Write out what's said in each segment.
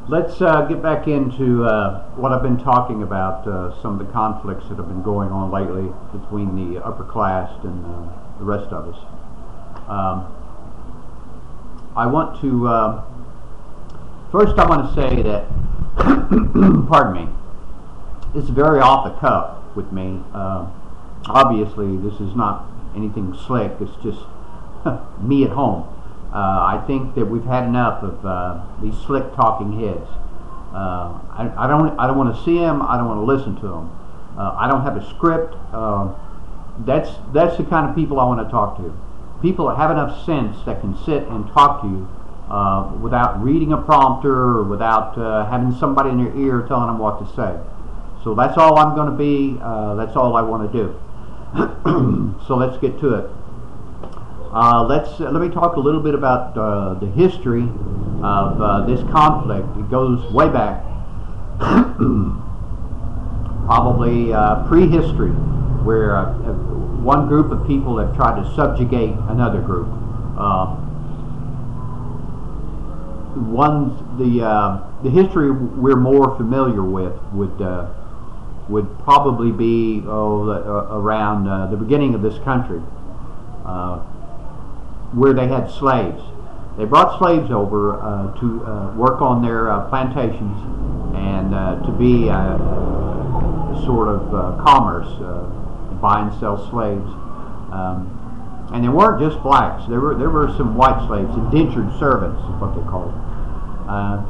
Let's get back into what I've been talking about, some of the conflicts that have been going on lately between the upper class and the rest of us. I want to, first I want to say that, pardon me, this is very off the cuff with me. Obviously this is not anything slick, it's just me at home. I think that we've had enough of these slick talking heads. I don't want to see them. I don't want to listen to them. I don't have a script. That's the kind of people I want to talk to. People that have enough sense that can sit and talk to you without reading a prompter or without having somebody in their ear telling them what to say. So that's all I'm going to be. That's all I want to do. So let's get to it. Let me talk a little bit about the history of this conflict. It goes way back, probably prehistory, where one group of people have tried to subjugate another group. The history we're more familiar with would probably be around the beginning of this country. Where they had slaves. They brought slaves over to work on their plantations and to be a sort of commerce, buy and sell slaves. And they weren't just blacks. There were some white slaves, indentured servants is what they called them.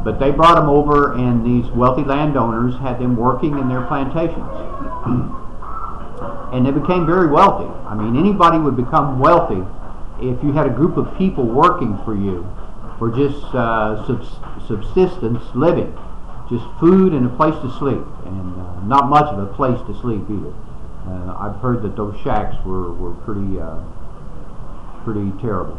But they brought them over, and these wealthy landowners had them working in their plantations. And they became very wealthy. I mean, anybody would become wealthy if you had a group of people working for you for just subsistence living, just food and a place to sleep, and not much of a place to sleep either. I've heard that those shacks were pretty terrible.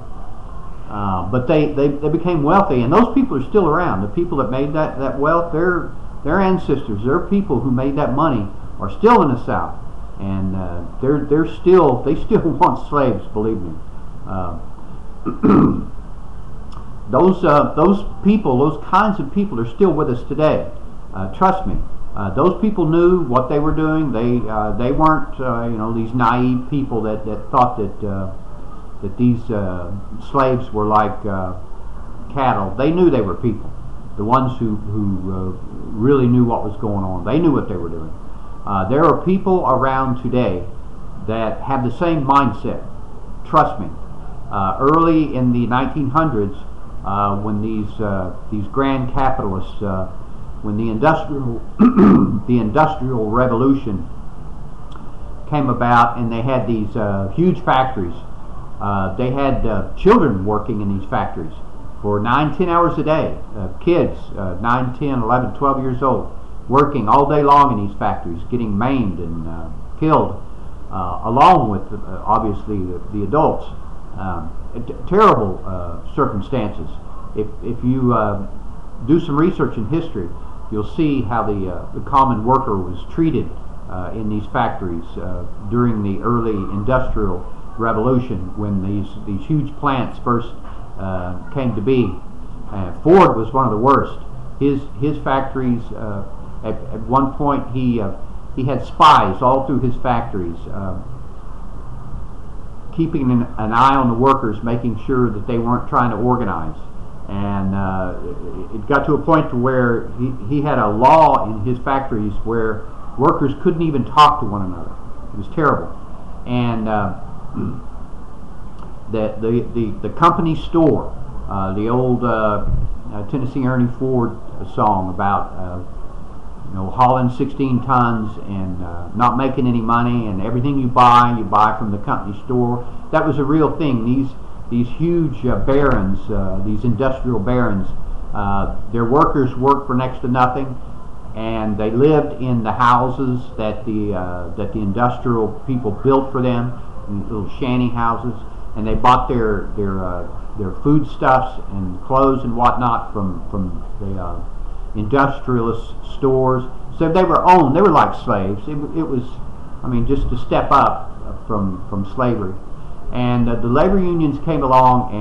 But they became wealthy, and those people are still around. The people that made that wealth, their ancestors, their people who made that money are still in the South, and they still want slaves, believe me. Those people, those kinds of people, are still with us today. Trust me. Those people knew what they were doing. They weren't these naive people that thought that these slaves were like cattle. They knew they were people. The ones who really knew what was going on. They knew what they were doing. There are people around today that have the same mindset. Trust me. Early in the 1900s, when these grand capitalists, when the industrial revolution came about, and they had these huge factories, they had children working in these factories for 9-10 hours a day. Kids, 9, 10, 11, 12 years old, working all day long in these factories, getting maimed and killed, along with obviously the adults. Terrible circumstances. If you do some research in history, you'll see how the common worker was treated in these factories during the early industrial revolution, when these huge plants first came to be. Ford was one of the worst. His factories, at one point he had spies all through his factories, keeping an eye on the workers, making sure that they weren't trying to organize. And it got to a point to where he had a law in his factories where workers couldn't even talk to one another. It was terrible. And the company store, the old Tennessee Ernie Ford song about hauling 16 tons and not making any money, and everything you buy from the company store. That was a real thing. These huge barons, these industrial barons, their workers worked for next to nothing, and they lived in the houses that the industrial people built for them, in little shanty houses, and they bought their foodstuffs and clothes and whatnot from the industrialist stores. So they were owned. They were like slaves. It was, just a step up from slavery. And the labor unions came along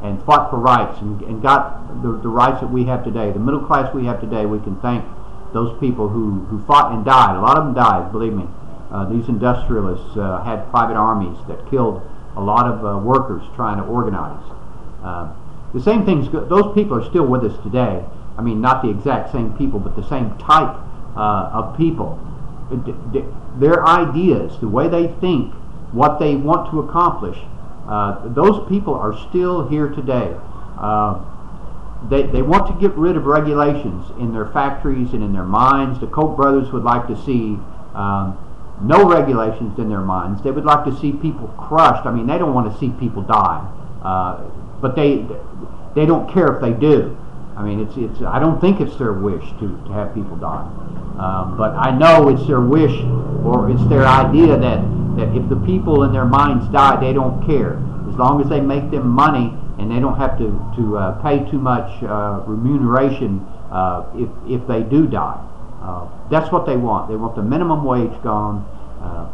and fought for rights and got the rights that we have today, the middle class we have today. We can thank those people who fought and died. A lot of them died, believe me. These industrialists had private armies that killed a lot of workers trying to organize. The same things, those people are still with us today. I mean, not the exact same people, but the same type of people. Their ideas, the way they think, what they want to accomplish, those people are still here today. They want to get rid of regulations in their factories and in their mines. The Koch brothers would like to see no regulations in their mines. They would like to see people crushed. I mean, they don't want to see people die, but they don't care if they do. I mean, I don't think it's their wish to have people die, but I know it's their wish, or it's their idea that if the people in their minds die, they don't care, as long as they make them money and they don't have to pay too much remuneration if they do die. That's what they want. They want the minimum wage gone.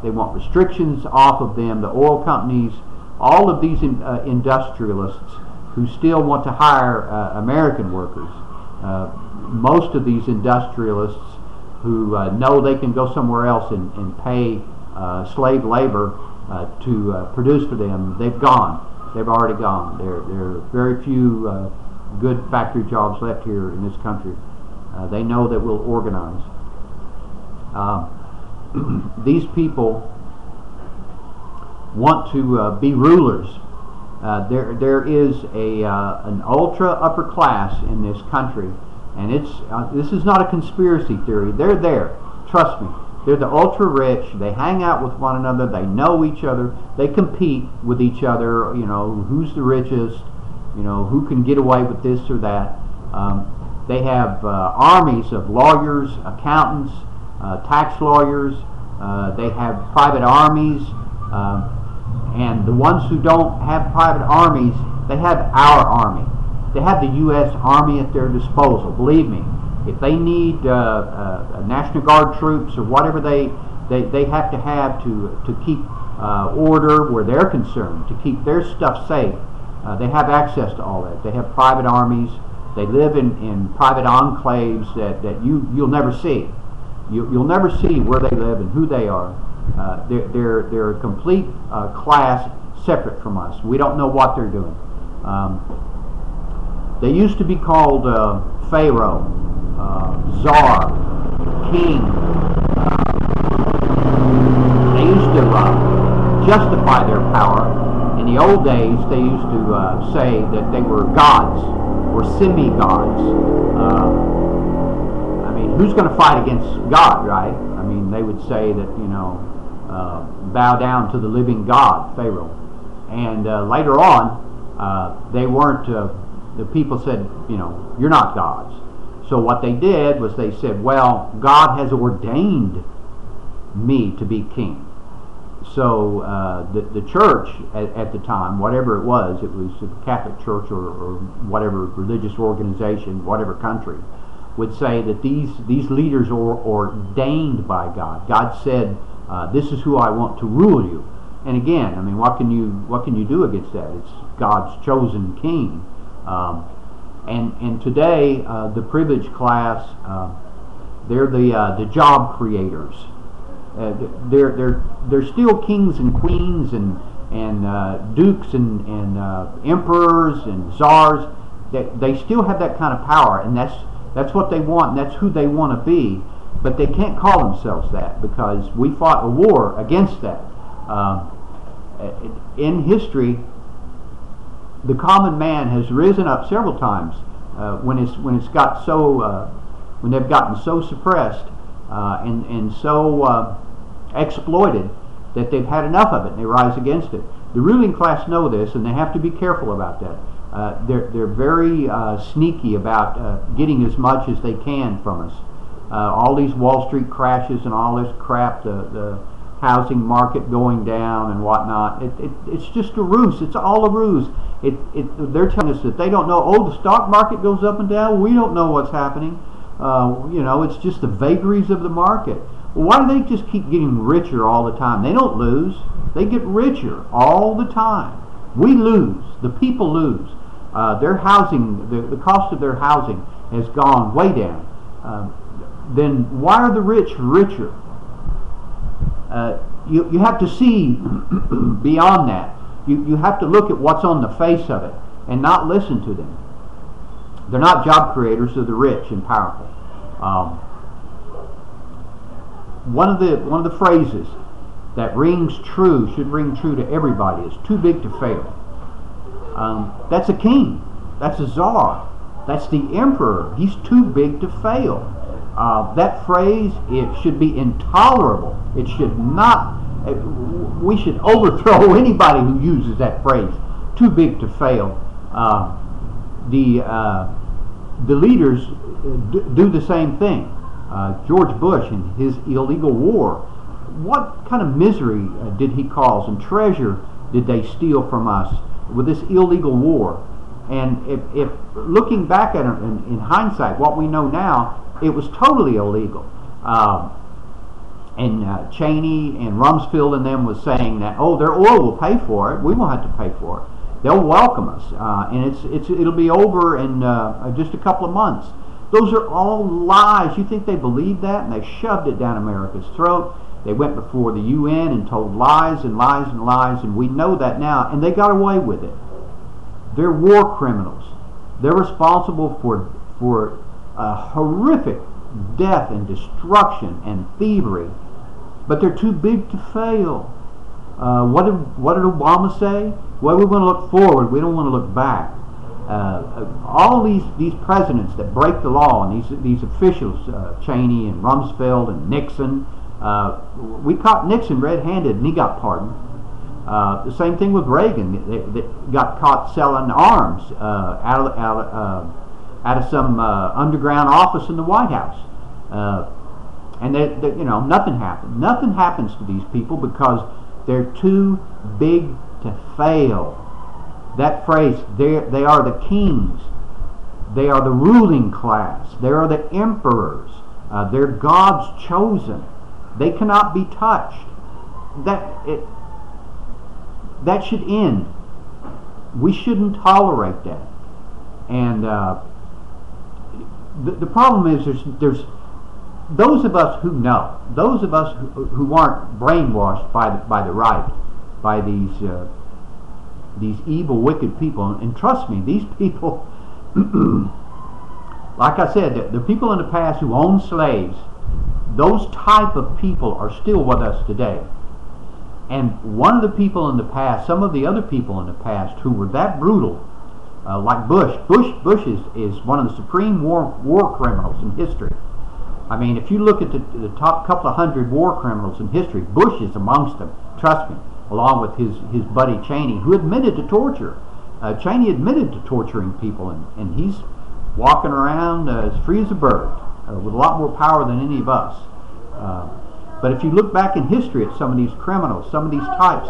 They want restrictions off of them. The oil companies, all of these industrialists who still want to hire American workers. Most of these industrialists who know they can go somewhere else and pay slave labor to produce for them, they've gone. They've already gone. There are very few good factory jobs left here in this country. They know that we'll organize. These people want to be rulers. There is an ultra upper class in this country, and this is not a conspiracy theory. They're there. Trust me. They're the ultra rich. They hang out with one another. They know each other. They compete with each other. You know, who's the richest? You know, who can get away with this or that? They have armies of lawyers, accountants, tax lawyers. They have private armies. And the ones who don't have private armies, they have our army. They have the U.S. Army at their disposal. Believe me, if they need National Guard troops or whatever they have to keep order where they're concerned, to keep their stuff safe, they have access to all that. They have private armies. They live in private enclaves that you'll never see. You'll never see where they live and who they are. They're a complete class separate from us. We don't know what they're doing. They used to be called Pharaoh, Czar, King. They used to justify their power. In the old days, they used to say that they were gods or semi-gods. I mean, who's going to fight against God, right? I mean, they would say that, you know, bow down to the living God, Pharaoh. And later on, they weren't, the people said, you know, you're not gods. So what they did was they said, well, God has ordained me to be king. So the church at the time, whatever it was the Catholic Church or whatever religious organization, whatever country, would say that these leaders are ordained by God. God said, this is who I want to rule you. And again, I mean, what can you do against that? It's God's chosen king. And today, the privileged class, they're the job creators. They're still kings and queens and dukes and emperors and czars. They still have that kind of power, and that's what they want, and that's who they want to be. But they can't call themselves that because we fought a war against that. In history, the common man has risen up several times when they've gotten so suppressed and so exploited that they've had enough of it and they rise against it. The ruling class know this, and they have to be careful about that. They're very sneaky about getting as much as they can from us. All these Wall Street crashes and all this crap, the housing market going down and whatnot, it's just a ruse. It's all a ruse. They're telling us that they don't know, oh, the stock market goes up and down. We don't know what's happening. You know, it's just the vagaries of the market. Well, why do they just keep getting richer all the time? They don't lose. They get richer all the time. We lose. The people lose. Their housing, the cost of their housing has gone way down. Then why are the rich richer? You have to see beyond that. You have to look at what's on the face of it and not listen to them. They're not job creators, they're the rich and powerful. One of the phrases that rings true, should ring true to everybody, is too big to fail. That's a king, that's a czar, that's the emperor. He's too big to fail. That phrase, it should be intolerable. It should not, we should overthrow anybody who uses that phrase, too big to fail. The leaders do the same thing. George Bush and his illegal war, what kind of misery did he cause, and treasure did they steal from us with this illegal war? And if looking back at it in hindsight, what we know now, it was totally illegal. And Cheney and Rumsfeld and them was saying that, oh, their oil will pay for it. We won't have to pay for it. They'll welcome us, and it'll be over in just a couple of months. Those are all lies. You think they believed that, and they shoved it down America's throat. They went before the UN and told lies and lies and lies, and we know that now, and they got away with it. They're war criminals. They're responsible for horrific death and destruction and thievery, but they're too big to fail. What did Obama say? Well, we want to look forward. We don't want to look back. All these presidents that break the law, and these officials, Cheney and Rumsfeld and Nixon, we caught Nixon red-handed and he got pardoned. The same thing with Reagan. They got caught selling arms out of some underground office in the White House, and nothing happened. Nothing happens to these people because they're too big to fail. That phrase, they are the kings, they are the ruling class, they are the emperors, they're God's chosen. They cannot be touched. That should end. We shouldn't tolerate that. And the problem is there's those of us who know, those of us who aren't brainwashed by the right, by these evil, wicked people. And trust me, these people, like I said, the people in the past who owned slaves, those type of people are still with us today. And one of the people in the past, some of the other people in the past who were that brutal, like Bush is one of the supreme war criminals in history. I mean, if you look at the top couple of hundred war criminals in history, Bush is amongst them, trust me, along with his buddy Cheney, who admitted to torture. Cheney admitted to torturing people, and he's walking around as free as a bird, with a lot more power than any of us. But if you look back in history at some of these criminals, some of these types,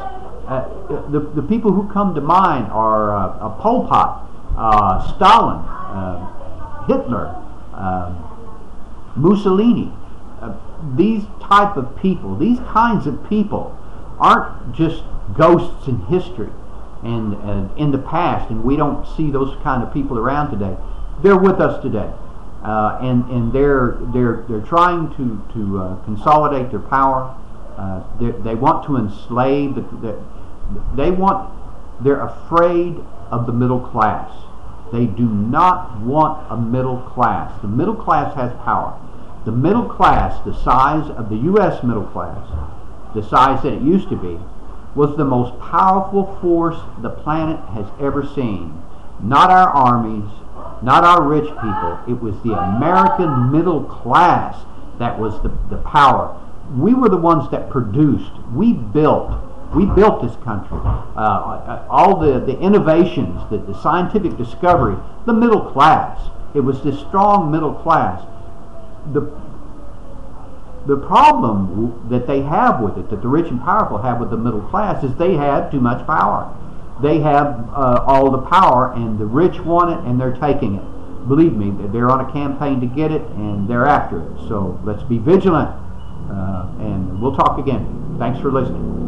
the people who come to mind are Pol Pot, Stalin, Hitler, Mussolini. These type of people, these kinds of people, aren't just ghosts in history and in the past, and we don't see those kind of people around today. They're with us today, and they're trying to consolidate their power. They want to enslave. They're afraid of the middle class. They do not want a middle class. The middle class has power. The middle class, the size of the U.S. middle class, the size that it used to be, was the most powerful force the planet has ever seen. Not our armies, not our rich people. It was the American middle class that was the power. We were the ones that produced. We built this country. All the innovations, the scientific discovery, the middle class. It was this strong middle class. The problem that they have with it, that the rich and powerful have with the middle class, is they have too much power. They have all the power, and the rich want it, and they're taking it. Believe me, they're on a campaign to get it, and they're after it. So let's be vigilant, and we'll talk again. Thanks for listening.